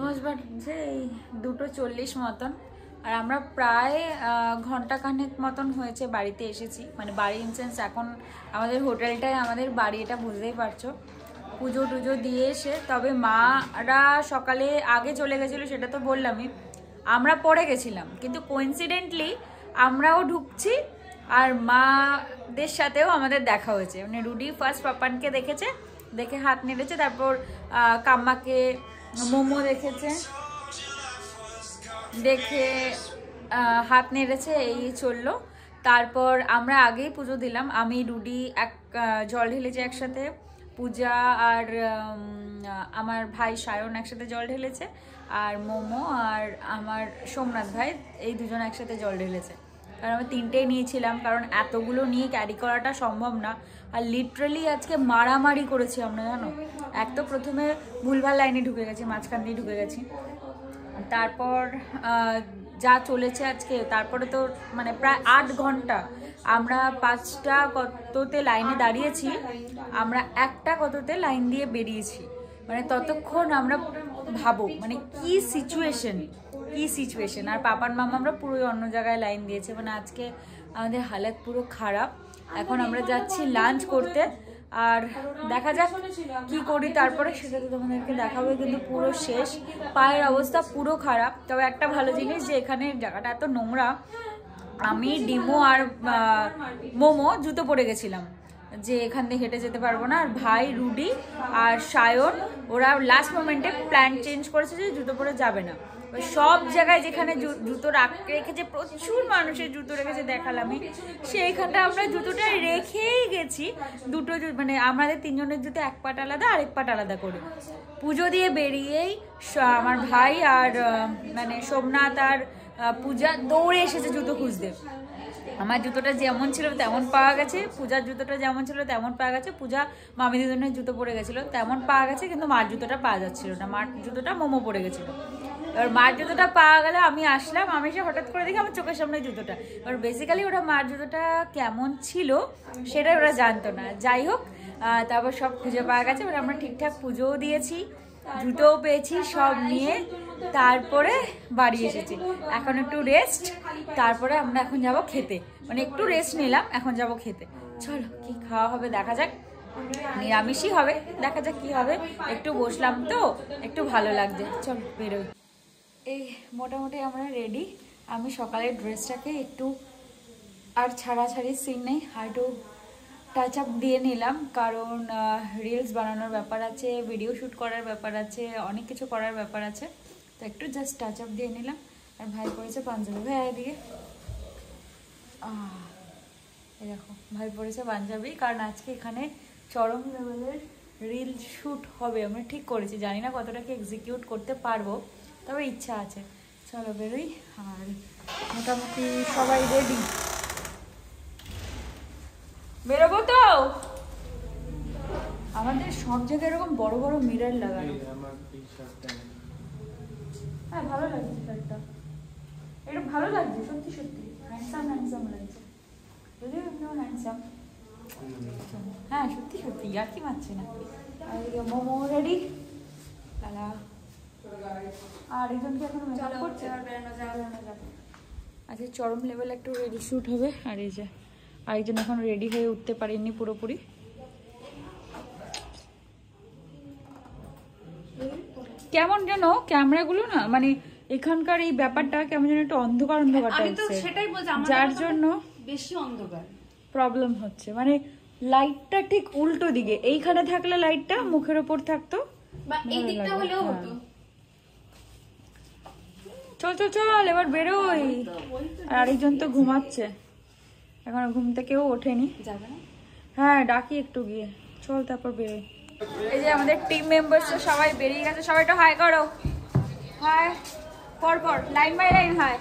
Almost বাজছে 2:40 মতন। আর আমরা প্রায় ঘন্টাখানেক মতন হয়েছে বাড়িতে এসেছি, মানে বাড়ি ইনসেন্স এখন আমাদের হোটেলটাই আমাদের বাড়ি, এটা বুঝতেই পারছো। পুজো টুজো দিয়ে এসে তবে মারা সকালে আগে চলে গেছিলো, সেটা তো বললামই, আমরা পরে গেছিলাম, কিন্তু কোইন্সিডেন্টলি আমরাও ঢুকছি আর মাদের সাথেও আমাদের দেখা হয়েছে। মানে রুডি ফার্স্ট পাপানকে দেখেছে, দেখে হাত নেড়েছে, তারপর কাম্মাকে মোমো দেখেছে, দেখে হাত নেড়েছে, এই চললো। তারপর আমরা আগেই পুজো দিলাম, আমি রুডি জল ঢেলেছি একসাথে, পূজা আর আমার ভাই সায়ন একসাথে জল ঢেলেছে, আর মোমো আর আমার সোমনাথ ভাই এই দুজন একসাথে জল ঢেলেছে। কারণ আমি 3টেই নিয়েছিলাম, কারণ এতগুলো নিয়ে ক্যারি করাটা সম্ভব না। আর লিটারালি আজকে মারামারি করেছি আমরা, জানো। এক তো প্রথমে ভুলভাল লাইনে ঢুকে গেছি, মাঝখান দিয়ে ঢুকে গেছি, তারপর যা চলেছে আজকে, তারপরে তো মানে প্রায় 8 ঘন্টা আমরা 5টা কততে লাইনে দাঁড়িয়েছি, আমরা 1টা কততে লাইন দিয়ে বেরিয়েছি। মানে ততক্ষণ আমরা ভাবো মানে কি সিচুয়েশন। আর পাপার মামা আমরা পুরোই অন্য জায়গায় লাইন দিয়েছে, মানে আজকে আমাদের হালাত পুরো খারাপ। এখন আমরা যাচ্ছি লাঞ্চ করতে, আর দেখা যাক কি করি, তারপরে সেটা তো তোমাদেরকে দেখাবো। কিন্তু পুরো শেষ, পায়ের অবস্থা পুরো খারাপ। তবে একটা ভালো জিনিস যে এখানে জায়গাটা এত নোংরা, আমি ডিমো আর মোমো জুতো পরে গেছিলাম যে এখান থেকে হেঁটে যেতে পারবো না, আর ভাই রুডি আর সায়ন ওরা লাস্ট মোমেন্টে প্ল্যান চেঞ্জ করেছে যে জুতো পরে যাবে না। সব জায়গায় যেখানে জুতো রেখেছে, প্রচুর মানুষের জুতো রেখেছে দেখালামই, সেইখানটা আমরা জুতোটা রেখেই গেছি। দুটো মানে আমাদের 3 জনের জুতো 1 পাট আলাদা আর 1 পাট আলাদা করে। পুজো দিয়ে বেরিয়েই আমার ভাই আর মানে সোমনাথ আর পূজা দৌড়ে এসেছে জুতো খুঁজতে। আমার জুতোটা যেমন ছিল তেমন পাওয়া গেছে, পূজার জুতোটা যেমন ছিল তেমন পাওয়া গেছে, পূজা মামি দুজনের জুতো পরে গেছিলো তেমন পাওয়া গেছে, কিন্তু মার জুতোটা পাওয়া যাচ্ছিল না, মার জুতোটা মোমো পরে গেছিলো। এবার মার জুতোটা পাওয়া গেলে আমি আসলাম, আমি এসে হঠাৎ করে দেখি আমার চোখের সামনে জুতোটা। এবার বেসিক্যালি ওরা মার জুতোটা কেমন ছিল সেটাই ওরা জানতো না। যাই হোক, তারপর সব খুঁজে পাওয়া গেছে, এবার আমরা ঠিকঠাক পুজোও দিয়েছি, জুতোও পেয়েছি, সব নিয়ে তারপরে বাড়ি এসেছি। এখন একটু রেস্ট, তারপরে আমরা এখন যাব খেতে, মানে একটু রেস্ট নিলাম, এখন যাব খেতে। চলো কি খাওয়া হবে দেখা যাক, নিরামিষই হবে, দেখা যাক কি হবে। একটু বসলাম তো, একটু ভালো লাগছে, চল বেরোই। এই মোটামুটি আমরা রেডি। আমি সকালের ড্রেসটাকে একটু আর ছাড়াছাড়ি সিন নেই, আর একটু টাচ আপ দিয়ে নিলাম, কারণ রিলস বানানোর ব্যাপার আছে, ভিডিও শ্যুট করার ব্যাপার আছে, অনেক কিছু করার ব্যাপার আছে, তো একটু জাস্ট টাচ আপ দিয়ে নিলাম। আর ভাই পড়েছে পাঞ্জাবি, ভাই এদিকে এই দেখো, ভাই পড়েছে পাঞ্জাবি, কারণ আজকে এখানে চরম লেভেলের রিল শ্যুট হবে, আমরা ঠিক করেছি, জানি না কতটা কি এক্সিকিউট করতে পারবো, তবে ইচ্ছা আছে। চলো বেরোই, আর মোটামুটি সবাই রেডি, বেরোবো তো। আমাদের সব জায়গায় এরকম বড় বড় মিরর লাগানো, হ্যাঁ ভালো লাগছে শার্টটা, এটা ভালো লাগছে সত্যি সত্যি, হ্যান্ডসাম লাগছে, যদিও আপনিও হ্যান্ডসাম, হ্যাঁ সত্যি সত্যি, আর কি মারছে না। আর মোমো রেডি, আর একজনকে এখন মেকআপ করছে, আচ্ছা চরম লেভেল একটু রেডি শ্যুট হবে। আর এই যে আরেকজন এখন রেডি হয়ে উঠতে পারেনি পুরোপুরি। কেমন যেন ক্যামেরাগুলো না, মানে এখানকার এই ব্যাপারটা কেমন যেন একটু অন্ধকার টাইপের, যার জন্য বেশি অন্ধকার প্রবলেম হচ্ছে। মানে লাইটটা ঠিক উল্টো দিকে, এইখানে থাকলে লাইটটা মুখের ওপর থাকতো, বা এই দিকটা হলেও হতো। চল চল চল এবার বেরোই। আর আরেকজন তো ঘুমাচ্ছে, এখন ঘুম থেকেও ওঠেনি, যাবে না? হ্যাঁ ডাকি একটু গিয়ে, চল তারপর বেরোই। এই যে আমাদের টিম মেম্বার্স সবাই বেরিয়ে গেছে, সবাই একটু হাই করো, হাই, পর লাইন বাই লাইন হাই,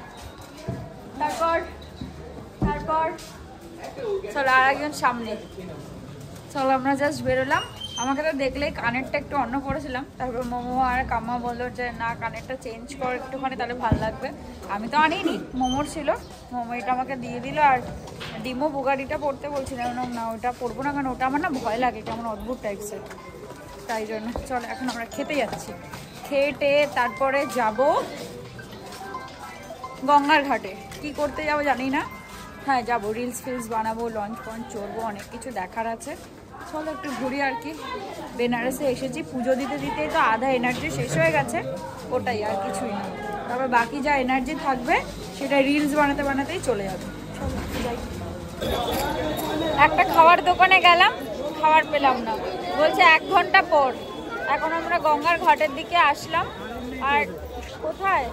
তারপর চলো আর একজন সামনে। চলো আমরা জাস্ট বেরোলাম। আমাকে তো দেখলেই কানেরটা একটু অন্য পড়েছিলাম, তারপর মোমো আর কাম্মা বললো যে না কানেরটা চেঞ্জ কর একটুখানি, তাহলে ভালো লাগবে। আমি তো আনিনি, মোমোর ছিল, মোমো এটা আমাকে দিয়ে দিল। আর ডিমো বুগারিটা পড়তে বলছিলাম, না ওটা পরবো না, কারণ ওটা আমার না ভয় লাগে, কেমন অদ্ভুত টাইপসের, তাই জন্য। চলো এখন আমরা খেতে যাচ্ছি, খেয়ে টেয়ে তারপরে যাব গঙ্গার ঘাটে। কি করতে যাবো জানি না, হ্যাঁ যাবো, রিলস ফিলস বানাবো, লঞ্চ ফঞ্চ চড়বো, অনেক কিছু দেখার আছে। চলো একটু ঘুরি আর কি। বেনারসে এসেছি, পুজো দিতে দিতেই তো আধা এনার্জি শেষ হয়ে গেছে, ওটাই আর কিছুই না। তারপর বাকি যা এনার্জি থাকবে সেটা রিলস বানাতে বানাতেই চলে যাবে। একটা খাওয়ার দোকানে গেলাম, খাবার পেলাম না, বলছে 1 ঘন্টা পর। এখন আমরা গঙ্গার ঘাটের দিকে আসলাম। আর কোথায়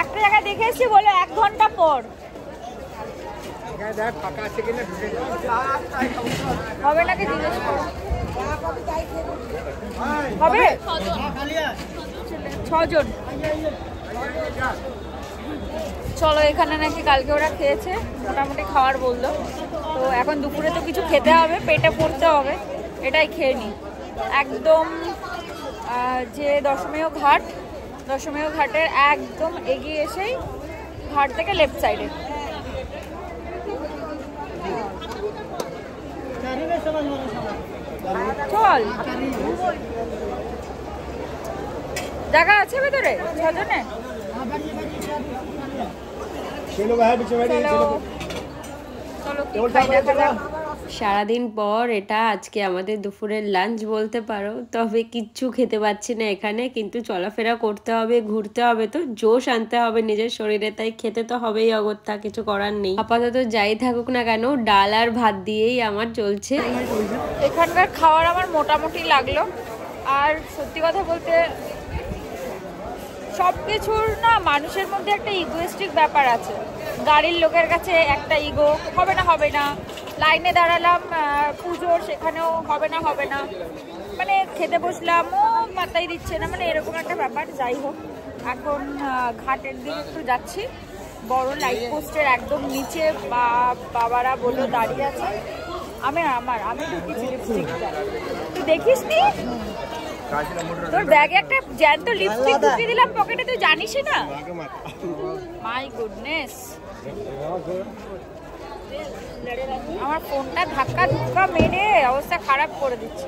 একটা জায়গায় দেখেছি বলে 1 ঘন্টা পর হবে নাকি জিজ্ঞেস করো। হবে 6 জন। চলো, এখানে নাকি কালকে ওরা খেয়েছে, মোটামুটি খাওয়ার বললো। তো এখন দুপুরে তো কিছু খেতে হবে, পেটে পড়তে হবে, এটাই খেয়ে নিই। একদম যে দশমেয় ঘাটের একদম এগিয়ে এসেই ঘাট থেকে লেফট সাইডে। চল, জায়গা আছে ভেতরে 6 জনে? সারাদিন পর এটা আজকে আমাদের দুপুরের লাঞ্চ বলতে পারো। তবে কিচ্ছু খেতে পাচ্ছি না এখানে, কিন্তু চলাফেরা করতে হবে, ঘুরতে হবে, তো জোশ আনতে হবে নিজের শরীরে, তাই খেতে তো হবেই অগত্যা, কিছু করার নেই। আপাতত যাই থাকুক না কেন, ডাল আর ভাত দিয়েই আমার চলছে। এখানকার খাবার আমার মোটামুটি লাগলো। আর সত্যি কথা বলতে সব কিছুর না মানুষের মধ্যে একটা ইগোয়েস্টিক ব্যাপার আছে। গাড়ির লোকের কাছে একটা ইগো, হবে না, লাইনে দাঁড়ালাম পুজোর, সেখানেও হবে না, মানে খেতে বসলাম ও পাত্তাই দিচ্ছে না, মানে এরকম একটা ব্যাপার। যাই হোক, এখন ঘাটের দিকে একটু যাচ্ছি। বড় লাইট পোস্টের একদম নিচে বাবারা বললো দাঁড়িয়ে আছে। আমি ঢুকেছি লিপস্টিকটা, তুই দেখিস নি? তোর ব্যাগে একটা জ্যান্ত লিপস্টিক ঢুকিয়ে দিলাম পকেটে, তুই জানিসই না? মাই গুডনেস, আমার ফোনটা ধাক্কা মেরে অবস্থা খারাপ করে দিচ্ছে।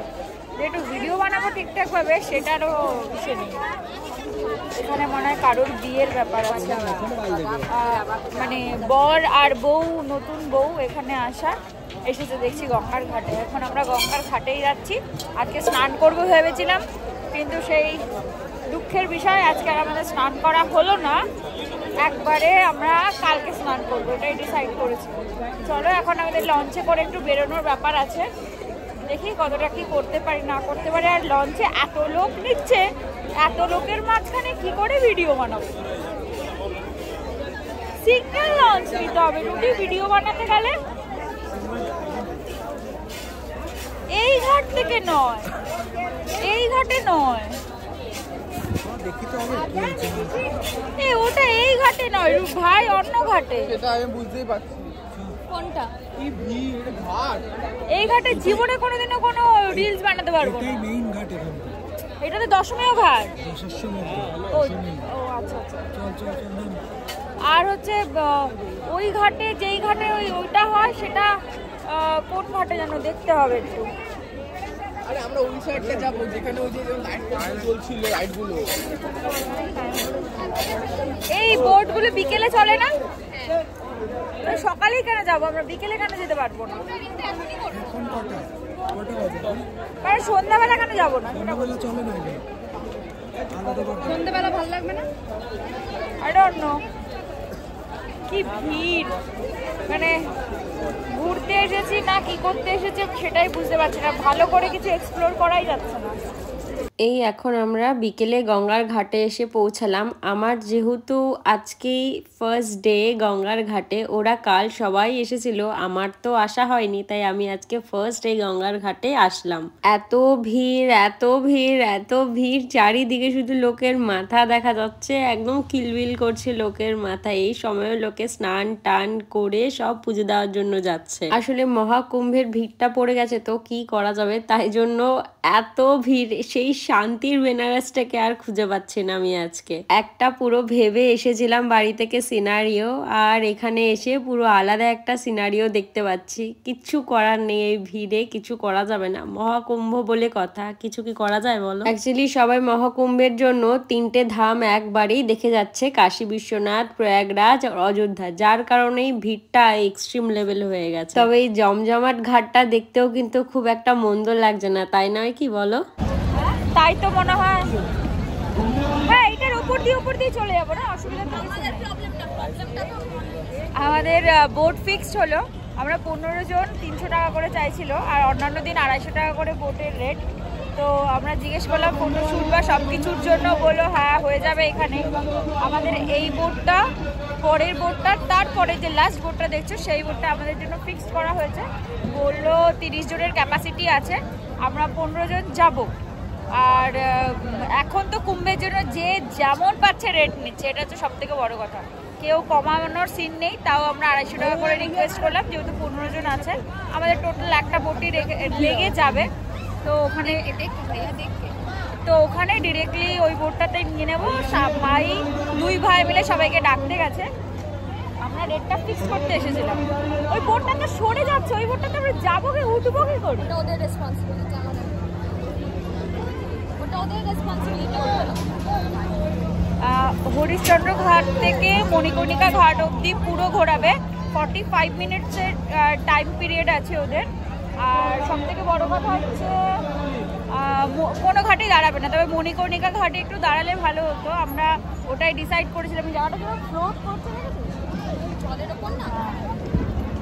একটু ভিডিও বানাবো ঠিকঠাক ভাবে, সেটারও বিষয় নেই। এখানে মনে হয় কারোর বিয়ের ব্যাপার আছে, মানে বর আর বউ, নতুন বউ এখানে এসেছে দেখছি গঙ্গার ঘাটে। এখন আমরা গঙ্গার ঘাটেই যাচ্ছি। আজকে স্নান করবো ভেবেছিলাম, কিন্তু সেই দুঃখের বিষয় আজকে আর আমাদের স্নান করা হলো না। একবারে আমরা কালকে স্নান করবো, এটাই ডিসাইড করেছি। চলো, এখন আমাদের লঞ্চে করে একটু বেরোনোর ব্যাপার আছে, দেখি কতটা কি করতে পারি না করতে পারি। আর লঞ্চে এত লোক নিচ্ছে, এত লোকের মাঝখানে কি করে ভিডিও বানাবো? সিঙ্গেল লঞ্চ নিতে হবে রুটি ভিডিও বানাতে গেলে। এই ঘাট থেকে নয়, এই ঘাটে নয়, ওটা এই ঘাটে নয় ভাই, অন্য ঘাটে। সেটা আমি বুঝতেই পারছি। কোনটা? কি ভিড়, এটা ঘাট। এই ঘাটে জীবনে কোনোদিনও কোনো রিলস বানাতে পারবো না। এটাই মেইন ঘাট এখানে। এটা তো দশমেয় ঘাট। ও আচ্ছা। চল। আর হচ্ছে ওই ঘাটে, যেই ঘাটে ওইটা হয়, সেটা কোন ঘাটে যেন দেখতে হবে একটু। আরে আমরা ওই সাইডটা যাবো, যেখানে ওই যে লাইট চলছিল, লাইটগুলো। এই বোটগুলো বিকেলে চলে না? সকালেই কেন যাবো আমরা, বিকেলে কেন যেতে পারবো না? এখন কটা বাজে? মানে সন্ধ্যাবেলা কেন যাবো না? সন্ধ্যাবেলা চলে না, সন্ধ্যাবেলা ভালো লাগবে না? আই ডোন্ট নো, কি ভিড়, মানে ঘুরতে এসেছি না কি করতে এসেছি সেটাই বুঝতে পারছি না, ভালো করে কিছু এক্সপ্লোর করাই যাচ্ছে না। এই এখন আমরা বিকেলে গঙ্গার ঘাটে এসে পৌঁছালাম। আমার যেহেতু আজকেই ফার্স্ট ডে গঙ্গার ঘাটে, ওরা কাল সবাই এসেছিল, আমার তো আসা হয়নি, তাই আমি আজকে ফার্স্ট ডে গঙ্গার ঘাটে আসলাম। এত ভিড়, চারিদিকে শুধু লোকের মাথা দেখা যাচ্ছে, একদম কিলবিল করছে লোকের মাথা। এই সময় লোকে স্নান টান করে সব পুজো দেওয়ার জন্য যাচ্ছে। আসলে মহাকুম্ভের ভিড়টা পড়ে গেছে, তো কি করা যাবে, তাই জন্য এত ভিড়। সেই শান্তির বেনারসটাকে আর খুঁজে পাচ্ছি না আমি আজকে। একটা পুরো ভেবে এসেছিলাম বাড়ি থেকে সিনারিও, আর এখানে এসে পুরো আলাদা একটা সিনারিও দেখতে পাচ্ছি। কিচ্ছু করার নেই, এই ভিড়ে কিছু করা যাবে না, মহাকুম্ভ বলে কথা, কিছু কি করা যায় বলো? অ্যাকচুয়ালি সবাই মহাকুম্ভের জন্য 3টে ধাম একবারেই দেখে যাচ্ছে, কাশী বিশ্বনাথ, প্রয়াগরাজ আর অযোধ্যা, যার কারণেই ভিড়টা এক্সট্রিম লেভেল হয়ে গেছে। তবে এই জমজমাট ঘাটটা দেখতেও কিন্তু খুব একটা মন্দ লাগছে না, তাই নয় কি বলো? তাই তো মনে হয়। হ্যাঁ, এটার উপর দিয়ে চলে যাবো না, অসুবিধা তো কিছু নেই। আমাদের বোট ফিক্সড হলো, আমরা 15 জন 300 টাকা করে চাইছিল, আর অন্যান্য দিন 250 টাকা করে বোটের রেট। তো আমরা জিজ্ঞেস করলাম ফটোশ্যুট বা সব কিছুর জন্য, বললো হ্যাঁ হয়ে যাবে এখানে। আমাদের এই বোটটা, পরের বোটটা, তারপরে যে লাস্ট বোটটা দেখছো সেই বোটটা আমাদের জন্য ফিক্সড করা হয়েছে। বললো 30 জনের ক্যাপাসিটি আছে, আমরা 15 জন যাব। আর এখন তো কুম্ভের জন্য যে যেমন পাচ্ছে রেট নিচ্ছে, এটা হচ্ছে সব থেকে বড় কথা। কেউ কমানোর সিন নেই, তাও আমরা 250 টাকা করে রিকোয়েস্ট করলাম, যেহেতু 15 জন আছে। আমাদের টোটাল একটা বোটই লেগে যাবে। তো ওখানে ডিরেক্টলি ওই বোটটাতে নিয়ে নেবো। ভাই 2 ভাই মিলে সবাইকে ডাকতে গেছে, আমরা রেটটা ফিক্স করতে এসেছিলাম। ওই বোটটা তো সরে যাচ্ছে, ওই বোটটাতে আমরা যাবো কি, উঠবো কি করে? ওদের রেসপন্সিবিলিটি, হরিশ্চন্দ্র ঘাট থেকে মণিকর্ণিকা ঘাট অবধি পুরো ঘোরাবে। 45 মিনিটসের টাইম পিরিয়ড আছে ওদের। আর সব থেকে বড় কথা হচ্ছে কোনো ঘাটেই দাঁড়াবে না, তবে মণিকর্ণিকা ঘাটে একটু দাঁড়ালে ভালো হতো। আমরা ওটাই ডিসাইড করেছিলাম। জায়গাটা পুরো ফ্লোট করছে জলের ওপর না,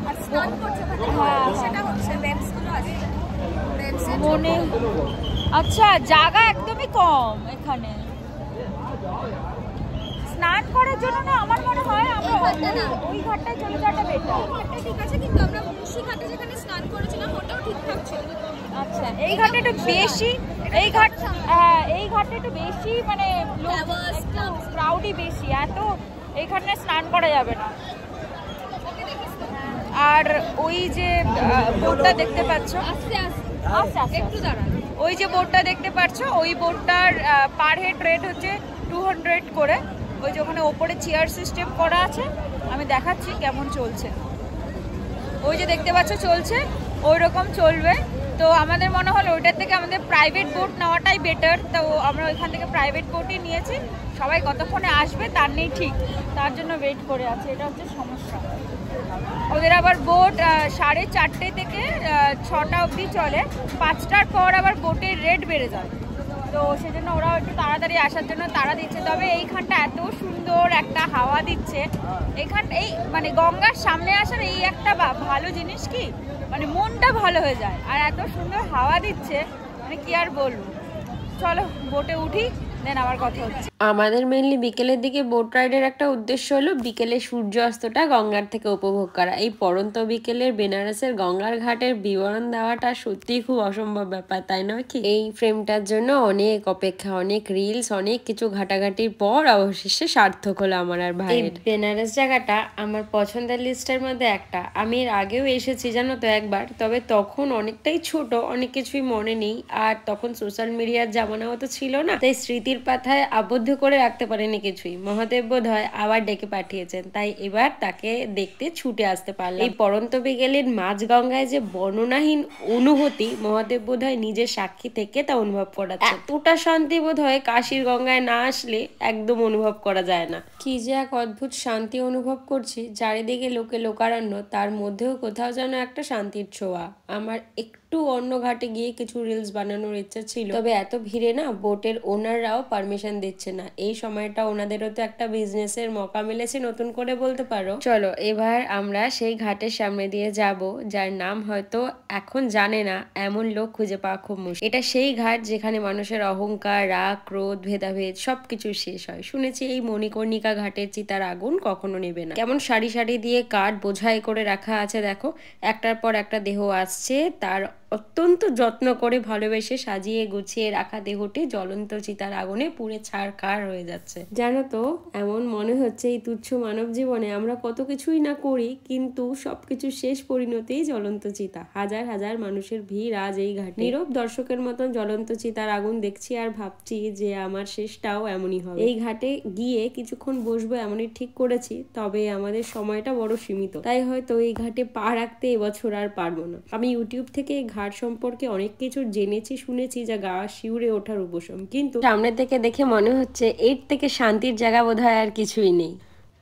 আর স্নান করছে, সেটা হচ্ছে লেন্সগুলো আছে মনে। আচ্ছা, জায়গা একদমই কম এখানে স্নান করার জন্য। না, আমার মনে হয় আমরা ওই ঘাটটায় চলে যাওয়াটা বেটার। ঘাটটা ঠিক আছে, কিন্তু আমরা মুন্সি ঘাটে যেখানে স্নান করেছিলাম ওটাও ঠিকঠাক ছিল। আচ্ছা, এই ঘাটে একটু বেশি, এই ঘাটটা একটু বেশি, মানে ক্রাউডই বেশি, এত এইখানে স্নান করা যাবে না। আর ওই যে বোটটা দেখতে পাচ্ছ, একটু দাঁড়ান, ওই যে বোটটা দেখতে পাচ্ছ, ওই বোটটার পার হেড রেট হচ্ছে 200 করে। ওই যে ওখানে ওপরে চেয়ার সিস্টেম করা আছে, আমি দেখাচ্ছি কেমন চলছে। ওই যে দেখতে পাচ্ছ চলছে, ওই রকম চলবে। তো আমাদের মনে হলো ওইটার থেকে আমাদের প্রাইভেট বোট নেওয়াটাই বেটার। তো আমরা ওইখান থেকে প্রাইভেট বোটই নিয়েছি। সবাই কতক্ষণে আসবে তার নেই ঠিক, তার জন্য ওয়েট করে আছে, এটা হচ্ছে সমস্যা। ওদের আবার বোট 4:30 থেকে 6টা অবধি চলে, 5টার পর আবার বোটের রেট বেড়ে যায়। তো সেজন্য ওরাও একটু তাড়াতাড়ি আসার জন্য তাড়া দিচ্ছে। তবে এইখানটা এত সুন্দর একটা হাওয়া দিচ্ছে, এই মানে গঙ্গার সামনে আসার এই একটা ভালো জিনিস কি, মানে মনটা ভালো হয়ে যায়। আর এত সুন্দর হাওয়া দিচ্ছে, মানে কি আর বলবো। চলো বোটে উঠি, দেন আবার কথা হচ্ছে। আমাদের মেনলি বিকেলের দিকে বোট রাইডের একটা উদ্দেশ্য হলো বিকেলে সূর্যাস্তটা গঙ্গার থেকে উপভোগ করা। এই পড়ন্ত বিকেলের বেনারসের গঙ্গার ঘাটের বিবরণ দেওয়াটা সত্যিই খুব অসম্ভব ব্যাপার, তাই নয় কি? এই ফ্রেমটার জন্য অনেক অপেক্ষা, অনেক রিলস, অনেক কিছু ঘাটাঘাটির পর অবশেষে সার্থক হলো আমার আর ভাইয়ের। বেনারস জায়গাটা আমার পছন্দের লিস্টের মধ্যে একটা। আমি এর আগেও এসেছি জানো তো একবার, তবে তখন অনেকটাই ছোট, অনেক কিছুই মনে নেই। আর তখন সোশ্যাল মিডিয়ার জামানাও তো ছিল না, তাই স্মৃতির পাথায় আবদ্ধ করে রাখতে পারেনি কিছুই। মহাদেব বোধ হয় আবার ডেকে পাঠিয়েছেন, তাই এবার তাকে দেখতে ছুটে আসতে পারলাম। এই পড়ন্ত বিকেলের মাঝ গঙ্গায় যে বর্ণনাহীন অনুভূতি, মহাদেব বোধ হয় নিজের সাক্ষী থেকে তা অনুভব করাচ্ছে। এতটা শান্তি বোধ হয় কাশীর গঙ্গায় না আসলে একদম অনুভব করা যায় না। কি যে এক অদ্ভুত শান্তি অনুভব করছি, চারিদিকে লোকে লোকারণ্য, তার মধ্যেও কোথাও যেন একটা শান্তির ছোঁয়া। আমার একটু অন্য ঘাটে গিয়ে কিছু রিলস বানানোর ইচ্ছা ছিল, তবে এত ভিড়ে না বোটের ওনাররাও পারমিশন দিচ্ছে না। এই সময়টা ওনাদেরও তো একটা বিজনেসের মৌকা মিলেছে নতুন করে বলতে পারো। চলো এবার আমরা সেই ঘাটের সামনে দিয়ে যাব, যার নাম হয়তো এখন জানে না এমন লোক খুঁজে পাওয়া খুব মুশকিল। এটা সেই ঘাট যেখানে মানুষের অহংকার, রাগ, ক্রোধ, ভেদাভেদ সবকিছু শেষ হয়। শুনেছি এই মণিকর্ণিকা ঘাটের চিতার আগুন কখনো নেবে না। কেমন সারি সারি দিয়ে কাঠ বোঝাই করে রাখা আছে, দেখো একটার পর একটা দেহ আসছে, তার অত্যন্ত যত্ন করে ভালোবেসে সাজিয়ে গুছিয়ে রাখা দেহটি জ্বলন্ত চিতার আগুনে পুড়ে ছারখার হয়ে যাচ্ছে। জানো তো, এমন মনে হচ্ছে এই তুচ্ছ মানব জীবনে আমরা কত কিছুই না করি, কিন্তু সবকিছু শেষ পরিণতিই জ্বলন্ত চিতা। হাজার হাজার মানুষের ভিড় আজ এই ঘাটে। নীরব দর্শকের মতন জ্বলন্ত চিতার আগুন দেখছি আর ভাবছি যে আমার শেষটাও এমনই হবে। এই ঘাটে গিয়ে কিছুক্ষণ বসবো এমনই ঠিক করেছি, তবে আমাদের সময়টা বড় সীমিত, তাই হয়তো এই ঘাটে পা রাখতে এবছর আর পারবো না। আমি ইউটিউব থেকে এই ঘাট সম্পর্কে অনেক কিছু জেনেছি, শুনেছি, যা গা শিউরে ওঠার উপশম, কিন্তু সামনে থেকে দেখে মনে হচ্ছে এর থেকে শান্তির জায়গা বোধহয় আর কিছুই নেই।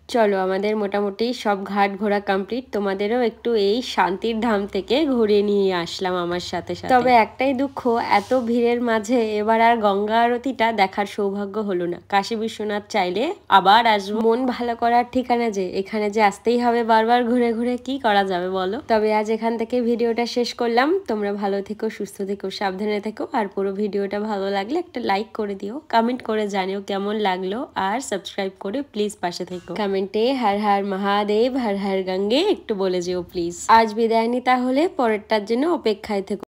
চলো, আমাদের মোটামুটি সব ঘাট ঘোরা কমপ্লিট। তোমাদেরও একটু এই শান্তির ধাম থেকে ঘুরিয়ে নিয়ে আসলাম আমার সাথে সাথে। তবে একটাই দুঃখ, এত ভিড়ের মাঝে এবার আর গঙ্গা আরতিটা দেখার সৌভাগ্য হলো না। কাশী বিশ্বনাথ চাইলে আবার আসবো। মন ভালো করার ঠিকানা যে এখানে যে আসতেই হবে বারবার ঘুরে ঘুরে, কি করা যাবে বলো। তবে আজ এখান থেকে ভিডিওটা শেষ করলাম। তোমরা ভালো থেকো, সুস্থ থেকো, সাবধানে থেকো। আর পুরো ভিডিওটা ভালো লাগলে একটা লাইক করে দিও, কমেন্ট করে জানিও কেমন লাগলো, আর সাবস্ক্রাইব করে প্লিজ পাশে থেকো। কমেন্টে হর হর মহাদেব, হর হর গঙ্গে একটু বলে যেও প্লিজ। আজ বিদায় নি, তাহলে পরেরটার জন্য অপেক্ষায় থেকো।